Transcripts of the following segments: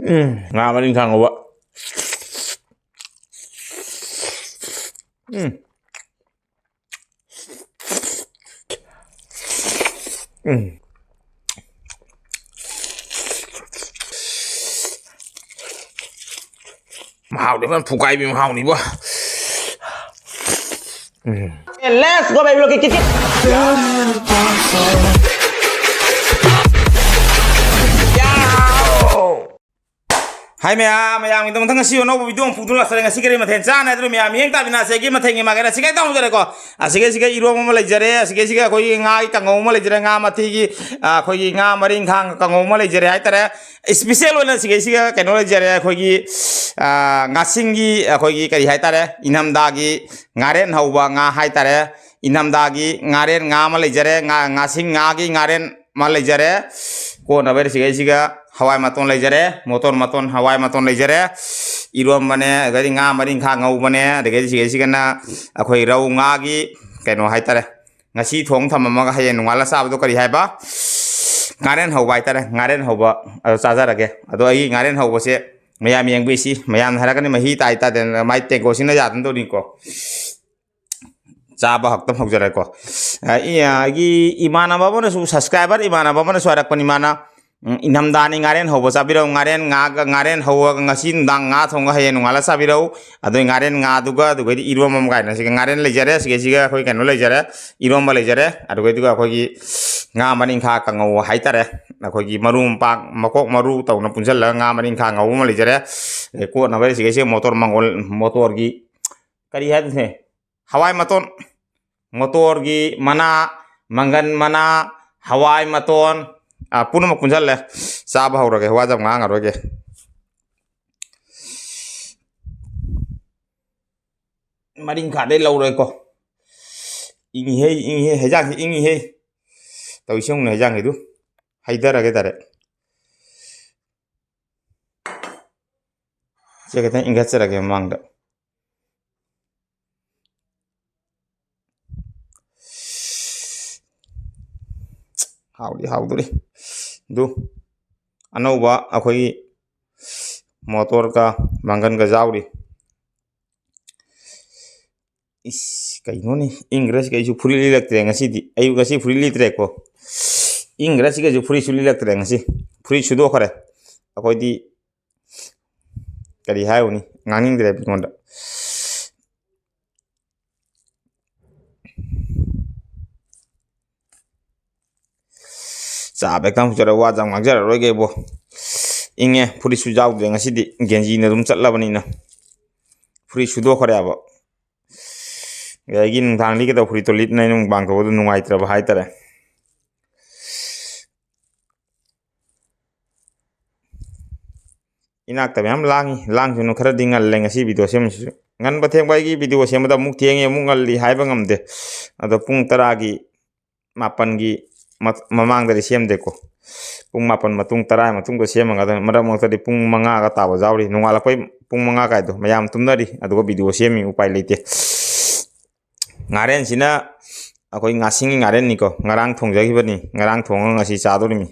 Nga marinkha ngauba. Mahau di mana pukai bi mahau ni buah. Let's go baby look kit. Hai maya minta mentang sih ono video fudu lah sering ngasih kirim maten cana itu maya yang tak bina segi maten yang makan sih kita tahu jadi ko segi iru mau mulai jere segi koi ngai kangau mulai jere ngai mati koi ngai marinkha kangau mulai jere hai tare spesial one segi keno jere koi ngasingi koi kari hai tare inam dagi ngaren hawai ngai hai tare inam dagi ngaren ngai mulai jere ngasing ngagi ngaren mulai jere ko nabar segi hawaimaton lejare maton hawaimaton lejare irom bane gadi nga marinkha ngau bane de gadi kana akhoi rau nga gi keno haitare ngasi thong thamama haye nungala sabdo kari haiba ngaren hawai tare ngaren hawa chajarage ado ai ngaren hawa se mayam yengbi si mayam harakani mahi tai ta den mai te go sina jatan to rinko chaba haktam hokjare ko gi imana babone su subscriber imana babone su arak pani mana inam dani ngaren hobo sabiro ngaren ngaren hobo ngasin dang nga thonga haye nungala sabiro ado ngaren nga duga di irom mam gaina siga ngaren lejare siga khoi kano lejare irom ba lejare ado duga khoi nga marinkha kangau haitare khoi gi marum pak makok maru tawna punjal nga marinkha ngau ma lejare ko na bare siga motor mangol motor gi kari hadne hawaimaton motor gi mana mangan mana hawaimaton puno mak punjal le sab haurage wajam nga ngaroge marinkha dei lauroi ko ingi he hejang ingi he tawishung ne hejang hidu haidarage tare jegata ingatsarage mangda howduri du anauba akhoi motor ka mangan ga jauri is kaino ni ingres kai ju furi lilak tre ngasi di ayu gasi furi li tre ko ingres ga ju furi suli lak tre ngasi furi sudo khare akhoi di kari hayo ni nganging tre bikonda sabe kam jara wajam ngajar roge bo inge furi su jaw de ngasi di genji na dum chatla bani na furi su do khare aba gin thang li ke to furi to lit nai nung bang ko du nungai tra ba hai tare inak ta yam lang ju no khara dingal le ngasi video sem ngan ba theng bai gi video sem da muk thieng e mungal li hai ba ngam de ado pung tara gi mapan gi mamang dari siam deko pung mapan matung tara matung ko siam ngada mara mo tadi pung manga ka tawa jawri nungala koi pung manga ka do mayam tumnari adu video siami upai leite ngaren sina akoi ngasingi ngaren niko ngarang thongjagi bani ngarang thong ngasi chadori mi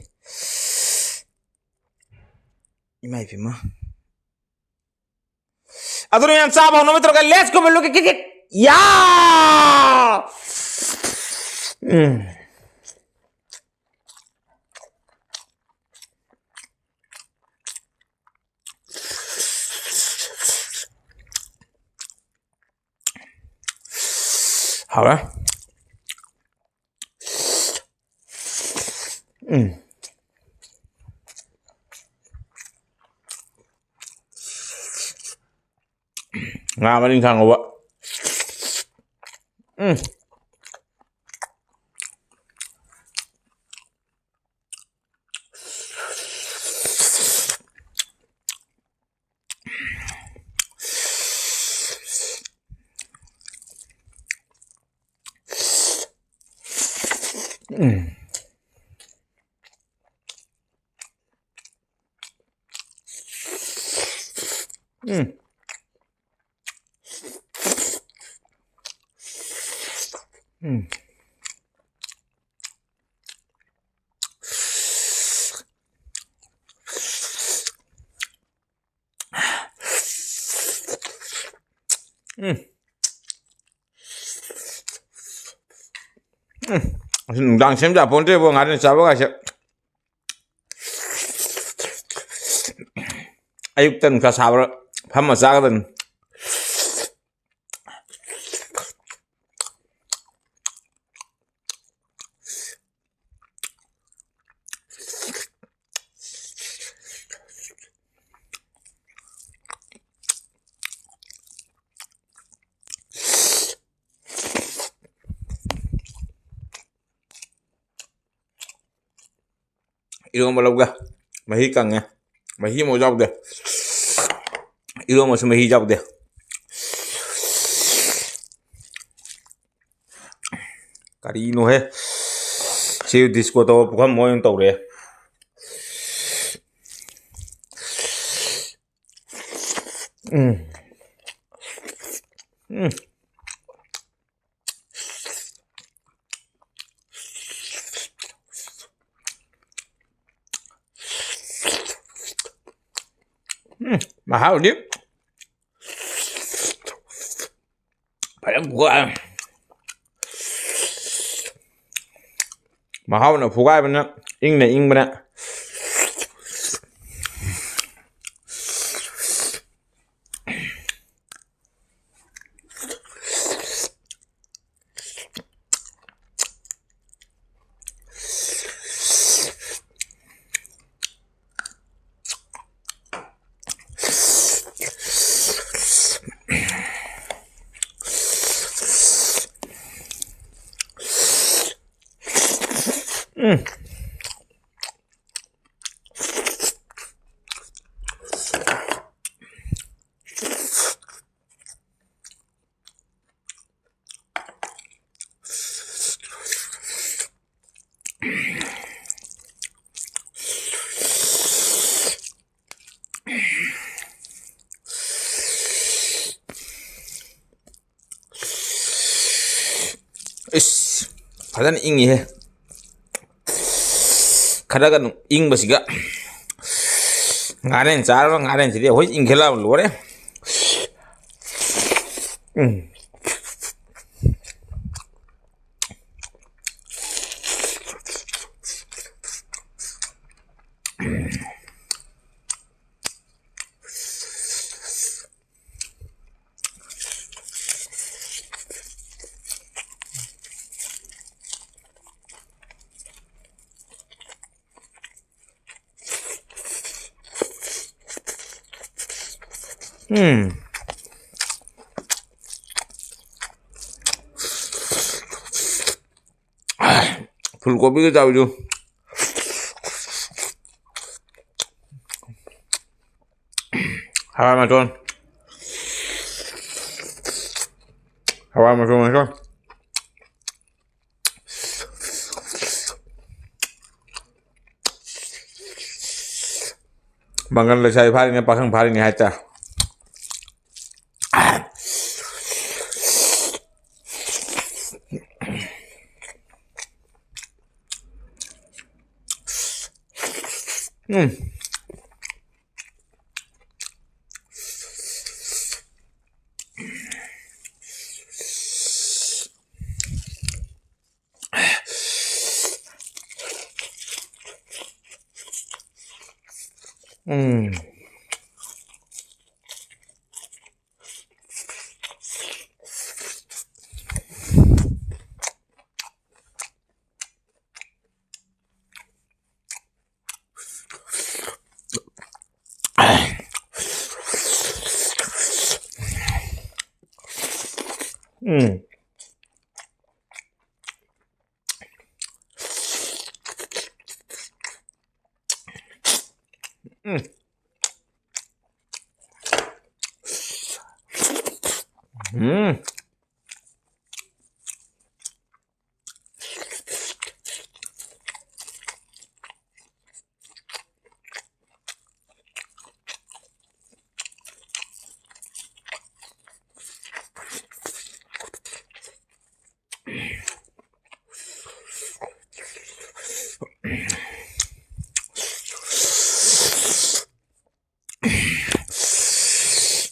imai pima aduru yam chaba no metro ka let's go look kit ya好了，nga marinkha ngauba, Đang xem giả bốn thế vừa ngắn đến sao bác ạ ayuk tan ka sabra phama sagadan eronba lawga mahi kangya mahi mo jawde eronba mahi jawde kari no he si disco to bukan mo yung tawre mahal dia padahal gua mahal na fugai bana ing bana kadang ing he kadang ing basiga ngaren cara ngaren jadi hoi ing khela lore fulgobi ke jauh hawaimaton maton bangan lesai hari ni pasang hari ni haca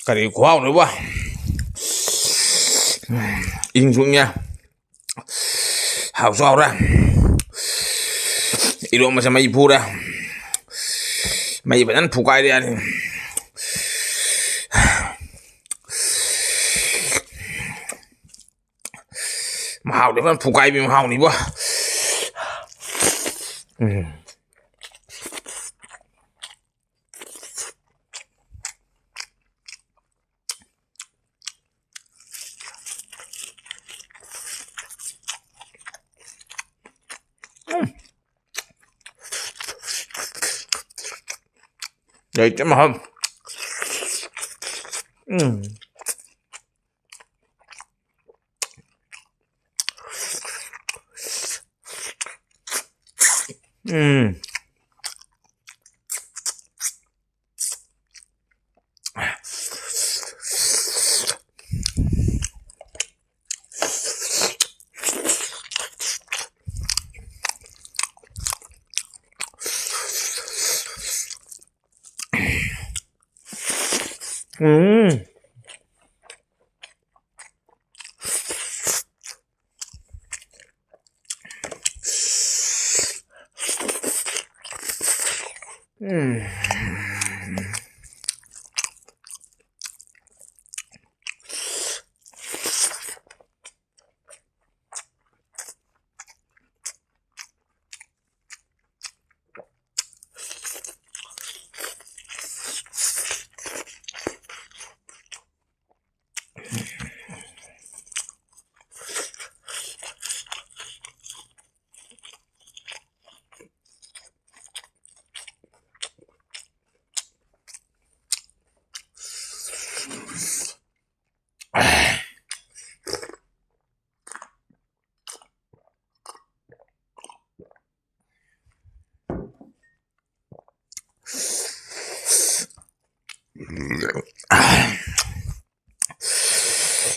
kari kuau ni wah 인중이야. 하우스아우라. 이러면 sama ibu dah. Mai badan pukai dia ni. Mahal dia kan pukai bi mahal ni bah. Vậy chứ mà không.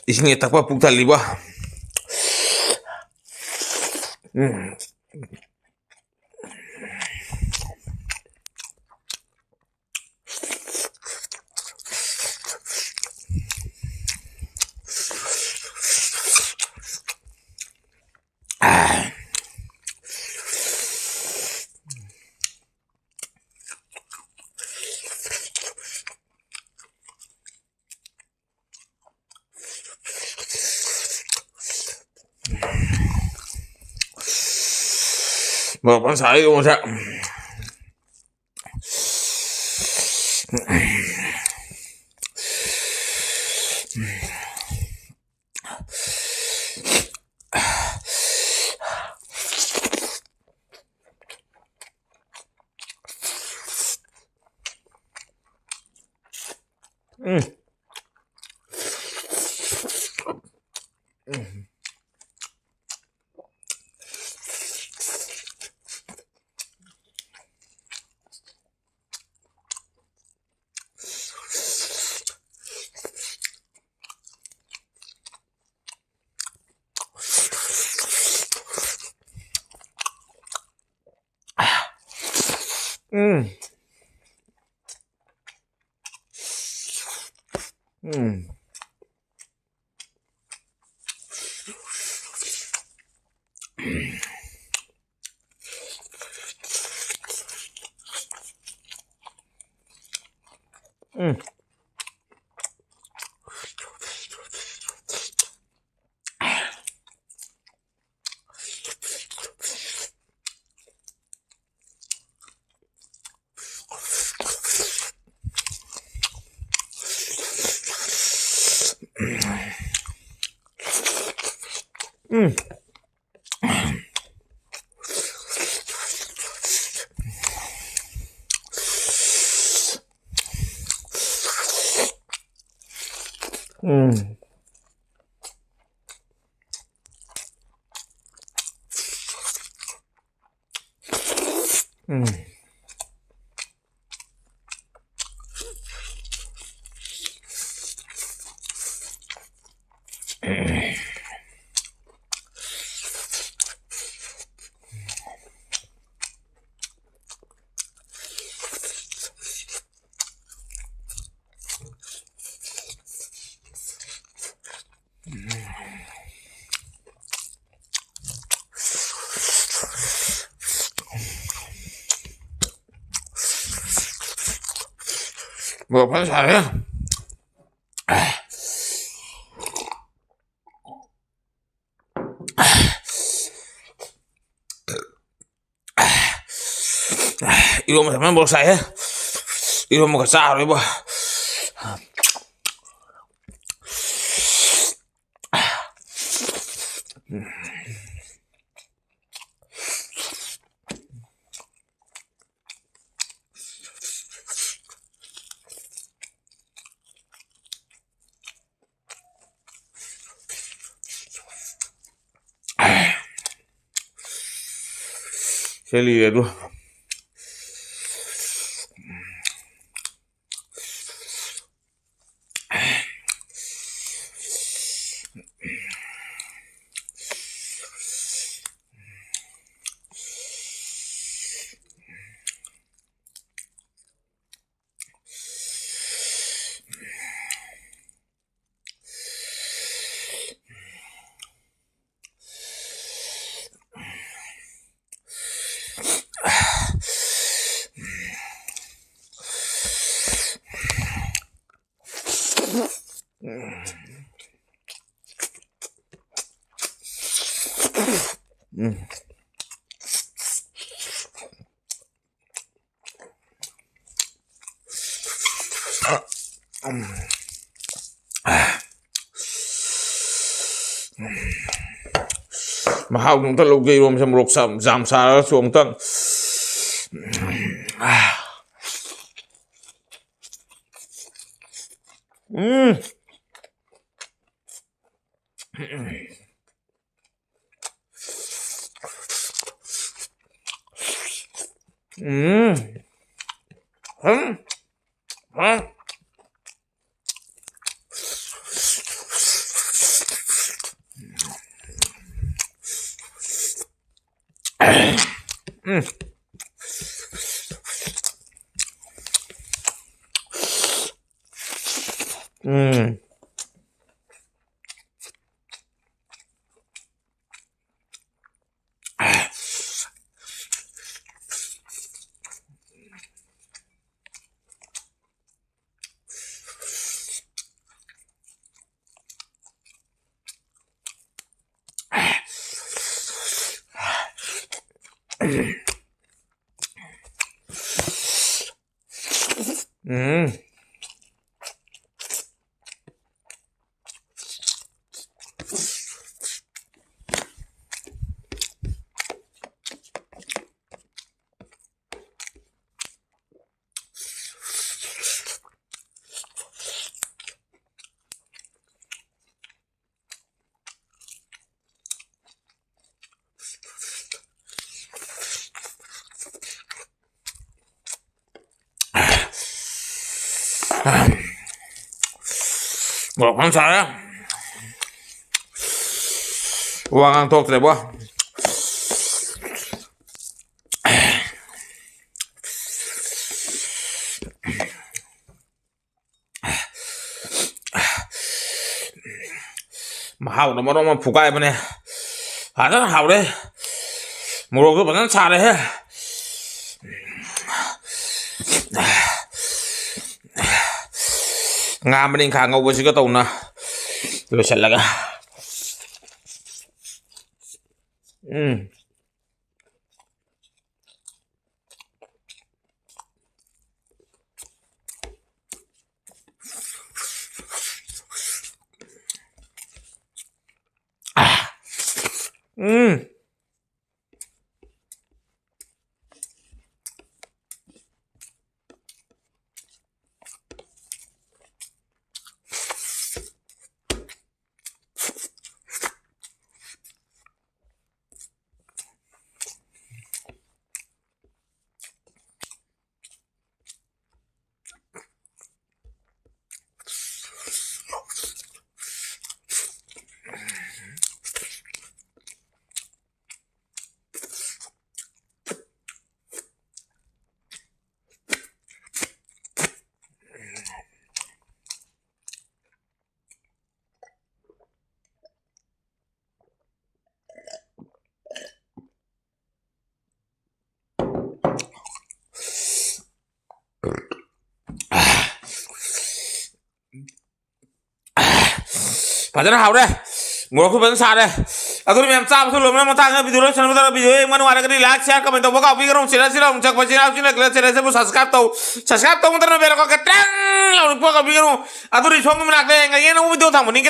Isinya tak apa puktal liba. Bapak saya masa. 뭐 잘해. 이러면 정말 못 사해. 이러면 그 싸로 뭐. 젤리에도 mà hao chúng ta lâu gây rom xem rục sầm giảm xa xuống tận một con sợi á quăng ăn tốt đẹp quá mà hào nó mà phụ gai bên này rất là hào đấy một đồ cái bản xà đấy hết nga marinkha ngầu với cái tàu nè rồi sẽ là cái Padahal haure. Nguruk tuh besar deh. Aduh memang cam tuh loh, memang tangga video lo, channel video yang mana ada kali like share komen tuh bokap pikir orang cerita cak baca cina kelihatan cerita sebut subscribe tuh muter nabi rokok ketreng, lalu bokap pikir orang, aduh di suami menak deh, nggak ingin video tamu, nih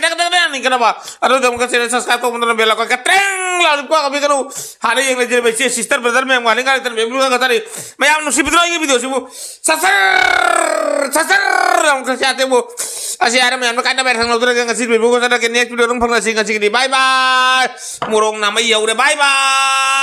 kenapa? Aduh kamu kasih subscribe tuh muter nabi rokok ketreng, lalu bokap pikir orang, hari yang lagi baca sister brother memang mana kali terbiasa kata tadi, memang nusib itu lagi video sih bu, sasar, kamu kasih hati bu. Asyik ada memang kan ada bersang lalu terus ngasih video, kau sadar kini video orang pernah ngasih bye bye, murung nama iya udah bye bye.